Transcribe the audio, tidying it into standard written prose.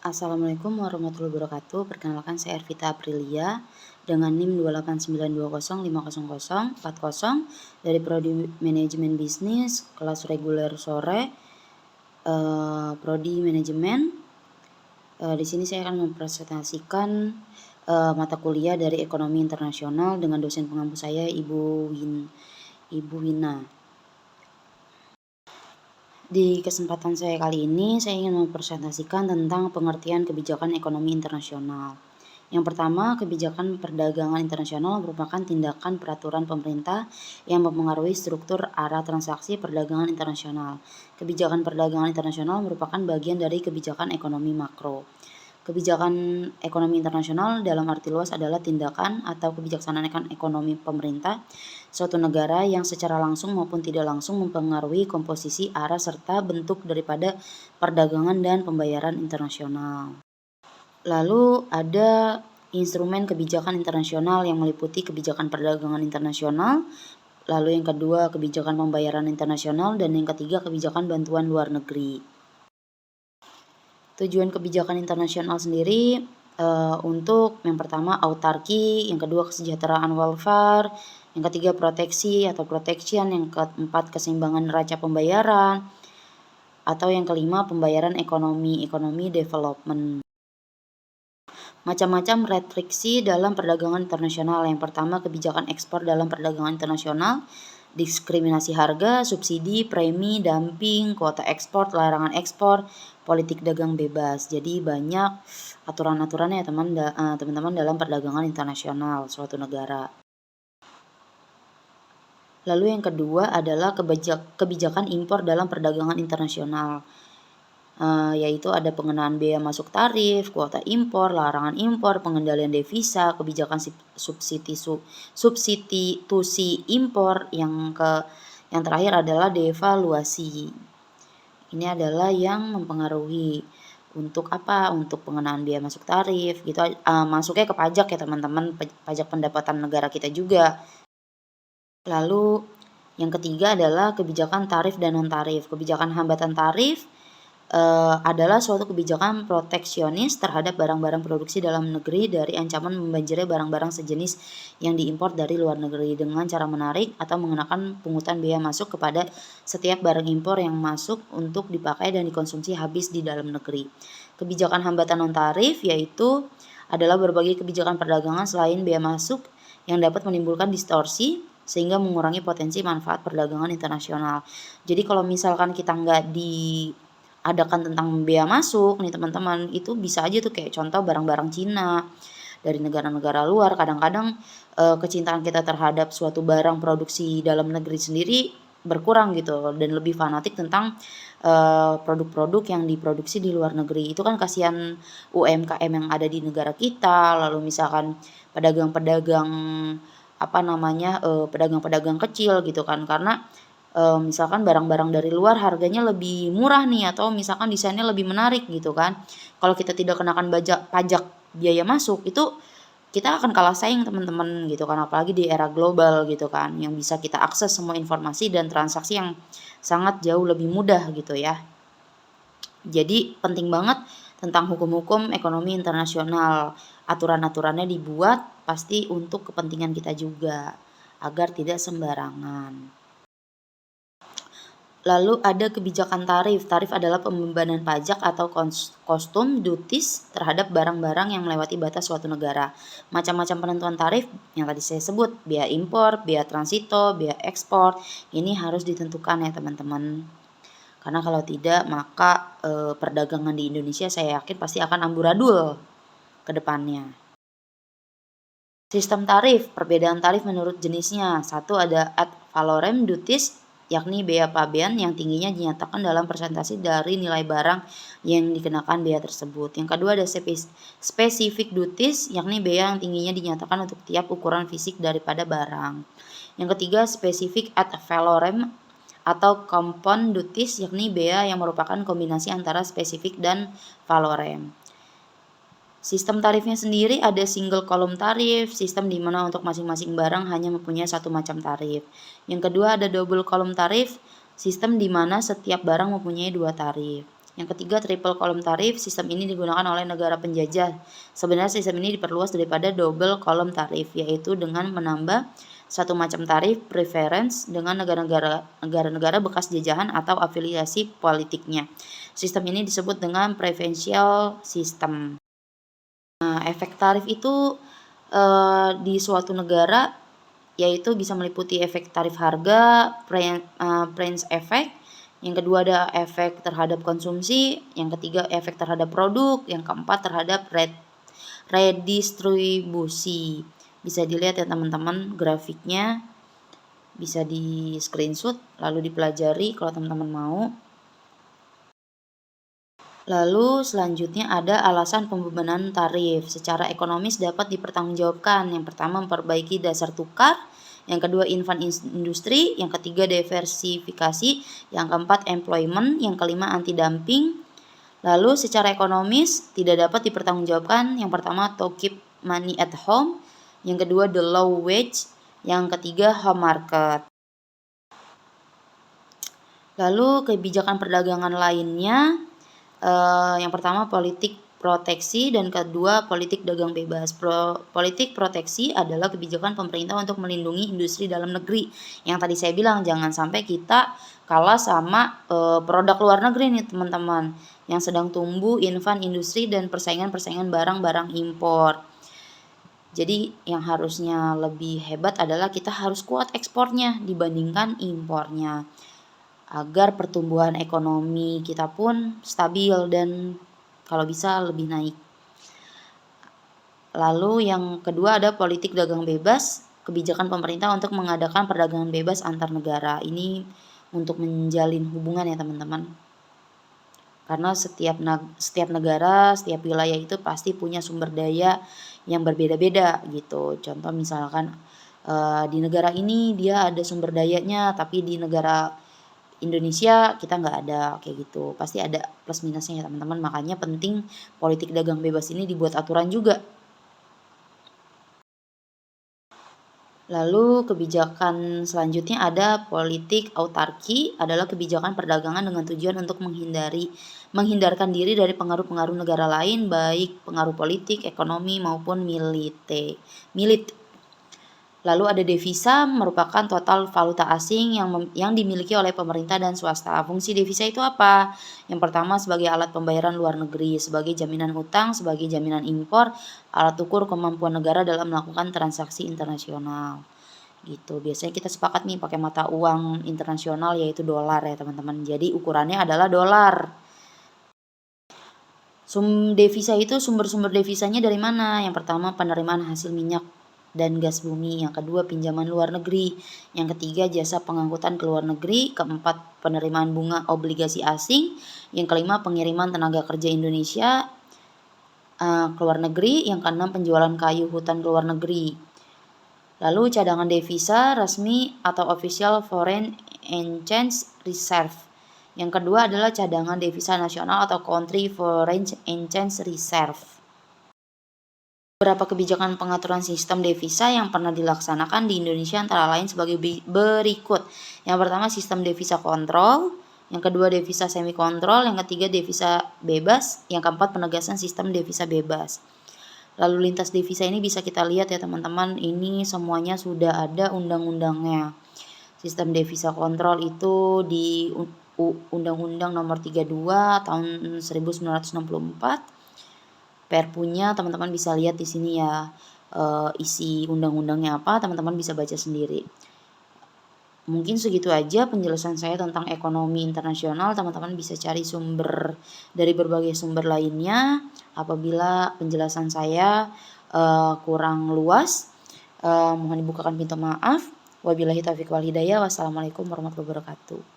Assalamualaikum warahmatullahi wabarakatuh. Perkenalkan saya Ervita Aprilia dengan NIM 28920500040 dari Prodi Manajemen Bisnis kelas reguler sore, Prodi Manajemen. Di sini saya akan mempresentasikan mata kuliah dari Ekonomi Internasional dengan dosen pengampu saya Ibu Wina. Di kesempatan saya kali ini, saya ingin mempresentasikan tentang pengertian kebijakan ekonomi internasional. Yang pertama, kebijakan perdagangan internasional merupakan tindakan peraturan pemerintah yang mempengaruhi struktur arah transaksi perdagangan internasional. Kebijakan perdagangan internasional merupakan bagian dari kebijakan ekonomi makro. Kebijakan ekonomi internasional dalam arti luas adalah tindakan atau kebijaksanaan ekonomi pemerintah suatu negara yang secara langsung maupun tidak langsung mempengaruhi komposisi, arah, serta bentuk daripada perdagangan dan pembayaran internasional. Lalu ada instrumen kebijakan internasional yang meliputi kebijakan perdagangan internasional, lalu yang kedua kebijakan pembayaran internasional, dan yang ketiga kebijakan bantuan luar negeri. Tujuan kebijakan internasional sendiri untuk yang pertama autarki, yang kedua kesejahteraan welfare, yang ketiga proteksi atau protection, yang keempat keseimbangan neraca pembayaran, atau yang kelima pembayaran ekonomi development. Macam-macam restriksi dalam perdagangan internasional. Yang pertama kebijakan ekspor dalam perdagangan internasional, diskriminasi harga, subsidi, premi, dumping, kuota ekspor, larangan ekspor, politik dagang bebas. Jadi banyak aturan-aturannya ya teman-teman dalam perdagangan internasional suatu negara. Lalu yang kedua adalah kebijakan impor dalam perdagangan internasional, yaitu ada pengenaan biaya masuk tarif, kuota impor, larangan impor, pengendalian devisa, kebijakan substitusi impor, yang terakhir adalah devaluasi. Ini adalah yang mempengaruhi untuk apa? Untuk pengenaan biaya masuk tarif gitu, masuknya ke pajak ya teman-teman, pajak pendapatan negara kita juga. Lalu yang ketiga adalah kebijakan tarif dan non tarif. Kebijakan hambatan tarif adalah suatu kebijakan proteksionis terhadap barang-barang produksi dalam negeri dari ancaman membanjiri barang-barang sejenis yang diimpor dari luar negeri dengan cara menarik atau mengenakan pungutan biaya masuk kepada setiap barang impor yang masuk untuk dipakai dan dikonsumsi habis di dalam negeri. Kebijakan hambatan non tarif yaitu adalah berbagai kebijakan perdagangan selain biaya masuk yang dapat menimbulkan distorsi sehingga mengurangi potensi manfaat perdagangan internasional. Jadi kalau misalkan kita nggak diadakan tentang bea masuk nih teman-teman, itu bisa aja tuh kayak contoh barang-barang Cina dari negara-negara luar. Kadang-kadang kecintaan kita terhadap suatu barang produksi dalam negeri sendiri berkurang gitu dan lebih fanatik tentang produk-produk yang diproduksi di luar negeri. Itu kan kasihan UMKM yang ada di negara kita. Lalu misalkan pedagang-pedagang pedagang-pedagang kecil gitu kan, karena misalkan barang-barang dari luar harganya lebih murah nih atau misalkan desainnya lebih menarik gitu kan. Kalau kita tidak kenakan pajak biaya masuk, itu kita akan kalah saing teman-teman gitu kan, apalagi di era global gitu kan, yang bisa kita akses semua informasi dan transaksi yang sangat jauh lebih mudah gitu ya. Jadi penting banget tentang hukum-hukum ekonomi internasional. Aturan-aturannya dibuat pasti untuk kepentingan kita juga, agar tidak sembarangan. Lalu ada kebijakan tarif. Tarif adalah pembebanan pajak atau kostum duties terhadap barang-barang yang melewati batas suatu negara. Macam-macam penentuan tarif yang tadi saya sebut, biaya impor, biaya transito, biaya ekspor, ini harus ditentukan ya teman-teman. Karena kalau tidak maka perdagangan di Indonesia saya yakin pasti akan amburadul ke depannya. Sistem tarif, perbedaan tarif menurut jenisnya. Satu ada ad valorem duties, yakni bea pabean yang tingginya dinyatakan dalam persentase dari nilai barang yang dikenakan bea tersebut. Yang kedua ada specific duties, yakni bea yang tingginya dinyatakan untuk tiap ukuran fisik daripada barang. Yang ketiga specific ad valorem atau compound duties, yakni bea yang merupakan kombinasi antara spesifik dan valorem. Sistem tarifnya sendiri ada single column tarif, sistem di mana untuk masing-masing barang hanya mempunyai satu macam tarif. Yang kedua ada double column tarif, sistem di mana setiap barang mempunyai dua tarif. Yang ketiga, triple column tarif. Sistem ini digunakan oleh negara penjajah. Sebenarnya sistem ini diperluas daripada double column tarif, yaitu dengan menambah satu macam tarif preference dengan negara-negara bekas jajahan atau afiliasi politiknya. Sistem ini disebut dengan preferential system. Nah, efek tarif itu di suatu negara yaitu bisa meliputi efek tarif harga, price effect, yang kedua ada efek terhadap konsumsi, yang ketiga efek terhadap produk, yang keempat terhadap redistribusi. Bisa dilihat ya teman-teman grafiknya, bisa di screenshot lalu dipelajari kalau teman-teman mau. Lalu selanjutnya ada alasan pembebanan tarif. Secara ekonomis dapat dipertanggungjawabkan. Yang pertama, memperbaiki dasar tukar. Yang kedua, industri. Yang ketiga, diversifikasi. Yang keempat, employment. Yang kelima, anti-dumping. Lalu secara ekonomis tidak dapat dipertanggungjawabkan. Yang pertama, to keep money at home. Yang kedua, the low wage. Yang ketiga, home market. Lalu kebijakan perdagangan lainnya, yang pertama politik proteksi dan kedua politik dagang bebas. Politik proteksi adalah kebijakan pemerintah untuk melindungi industri dalam negeri. Yang tadi saya bilang jangan sampai kita kalah sama produk luar negeri nih teman-teman, yang sedang tumbuh infan industri dan persaingan barang-barang impor. Jadi yang harusnya lebih hebat adalah kita harus kuat ekspornya dibandingkan impornya, agar pertumbuhan ekonomi kita pun stabil dan kalau bisa lebih naik. Lalu yang kedua ada politik dagang bebas, kebijakan pemerintah untuk mengadakan perdagangan bebas antar negara. Ini untuk menjalin hubungan ya teman-teman. Karena setiap negara, setiap wilayah itu pasti punya sumber daya yang berbeda-beda gitu. Contoh misalkan di negara ini dia ada sumber dayanya, tapi di negara Indonesia kita nggak ada, kayak gitu. Pasti ada plus minusnya ya teman-teman. Makanya penting politik dagang bebas ini dibuat aturan juga. Lalu kebijakan selanjutnya ada politik autarki, adalah kebijakan perdagangan dengan tujuan untuk menghindarkan diri dari pengaruh-pengaruh negara lain, baik pengaruh politik, ekonomi maupun milit. Lalu ada devisa, merupakan total valuta asing yang dimiliki oleh pemerintah dan swasta. Fungsi devisa itu apa? Yang pertama sebagai alat pembayaran luar negeri, sebagai jaminan utang, sebagai jaminan impor, alat ukur kemampuan negara dalam melakukan transaksi internasional. Gitu. Biasanya kita sepakat nih pakai mata uang internasional yaitu dolar ya teman-teman. Jadi ukurannya adalah dolar. Devisa itu sumber-sumber devisanya dari mana? Yang pertama penerimaan hasil minyak dan gas bumi, yang kedua pinjaman luar negeri, yang ketiga jasa pengangkutan ke luar negeri, keempat penerimaan bunga obligasi asing, yang kelima pengiriman tenaga kerja Indonesia ke luar negeri, yang keenam penjualan kayu hutan ke luar negeri. Lalu cadangan devisa resmi atau official foreign exchange reserve. Yang kedua adalah cadangan devisa nasional atau country foreign exchange reserve. Beberapa kebijakan pengaturan sistem devisa yang pernah dilaksanakan di Indonesia antara lain sebagai berikut. Yang pertama sistem devisa kontrol, yang kedua devisa semi kontrol, yang ketiga devisa bebas, yang keempat penegasan sistem devisa bebas. Lalu lintas devisa ini bisa kita lihat ya teman-teman, ini semuanya sudah ada undang-undangnya. Sistem devisa kontrol itu di Undang-Undang Nomor 32 tahun 1964. Perpunya teman-teman bisa lihat di sini ya, isi undang-undangnya apa, teman-teman bisa baca sendiri. Mungkin segitu aja penjelasan saya tentang ekonomi internasional. Teman-teman bisa cari sumber dari berbagai sumber lainnya. Apabila penjelasan saya kurang luas, mohon dibukakan pintu maaf. Wabillahi taufiq wal hidayah. Wassalamualaikum warahmatullahi wabarakatuh.